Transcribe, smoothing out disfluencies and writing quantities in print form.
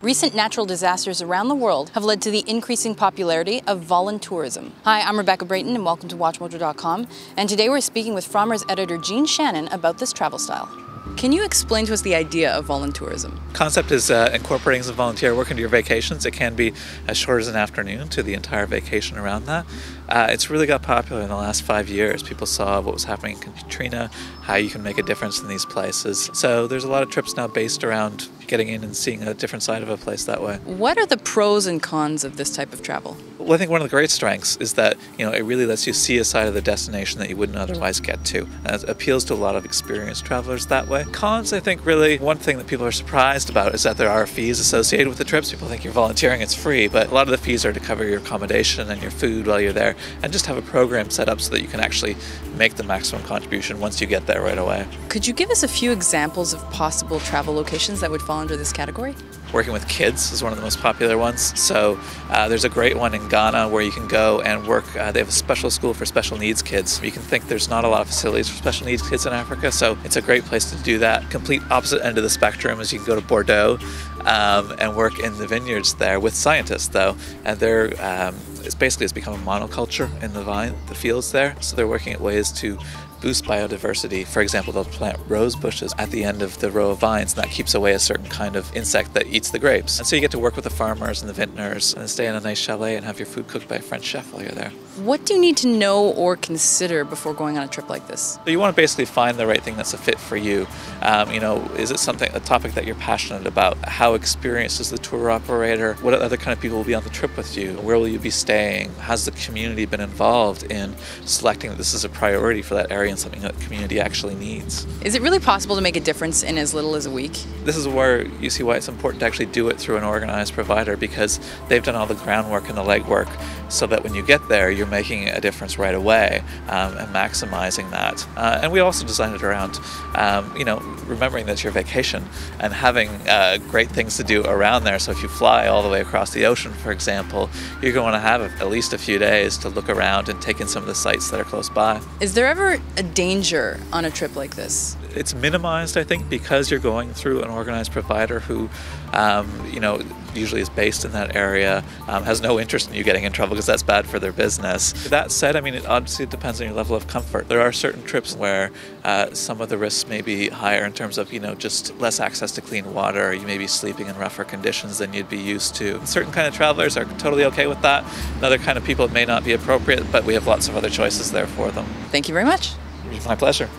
Recent natural disasters around the world have led to the increasing popularity of voluntourism. Hi, I'm Rebecca Brayton and welcome to WatchMojo.com. And today we're speaking with Frommer's editor Gene Shannon about this travel style. Can you explain to us the idea of voluntourism? Concept is incorporating some volunteer work into your vacations. It can be as short as an afternoon to the entire vacation around that. It's really got popular in the last 5 years. People saw what was happening in Katrina, how you can make a difference in these places. So there's a lot of trips now based around getting in and seeing a different side of a place that way. What are the pros and cons of this type of travel? Well, I think one of the great strengths is that it really lets you see a side of the destination that you wouldn't otherwise get to. And it appeals to a lot of experienced travelers that way. Cons, I think, really one thing that people are surprised about is that there are fees associated with the trips. People think you're volunteering, it's free, but a lot of the fees are to cover your accommodation and your food while you're there, and just have a program set up so that you can actually make the maximum contribution once you get there right away. Could you give us a few examples of possible travel locations that would fall under this category? Working with kids is one of the most popular ones. So there's a great one in Ghana where you can go and work. They have a special school for special needs kids. You can think there's not a lot of facilities for special needs kids in Africa, so it's a great place to do that. Complete opposite end of the spectrum is you can go to Bordeaux and work in the vineyards there with scientists, though, and it's become a monoculture in the fields there. So they're working at ways to boost biodiversity. For example, they'll plant rose bushes at the end of the row of vines, and that keeps away a certain kind of insect that eats the grapes. And so you get to work with the farmers and the vintners and stay in a nice chalet and have your food cooked by a French chef while you're there. What do you need to know or consider before going on a trip like this? So you want to basically find the right thing that's a fit for you. Is it a topic that you're passionate about? How experienced is the tour operator? What other kind of people will be on the trip with you? Where will you be staying? Has the community been involved in selecting that this is a priority for that area and something that the community actually needs? Is it really possible to make a difference in as little as a week? This is where you see why it's important to actually do it through an organized provider, because they've done all the groundwork and the legwork so that when you get there, you're making a difference right away and maximizing that. And we also designed it around, remembering that it's your vacation and having great things to do around there. So if you fly all the way across the ocean, for example, you're going to have at least a few days to look around and take in some of the sites that are close by. Is there ever a danger on a trip like this? It's minimized, I think, because you're going through an organized provider who, usually is based in that area, has no interest in you getting in trouble because that's bad for their business. That said, it obviously depends on your level of comfort. There are certain trips where some of the risks may be higher in terms of, just less access to clean water. You may be sleeping in rougher conditions than you'd be used to. Certain kind of travelers are totally okay with that. Another kind of people it may not be appropriate, but we have lots of other choices there for them. Thank you very much. It's my pleasure.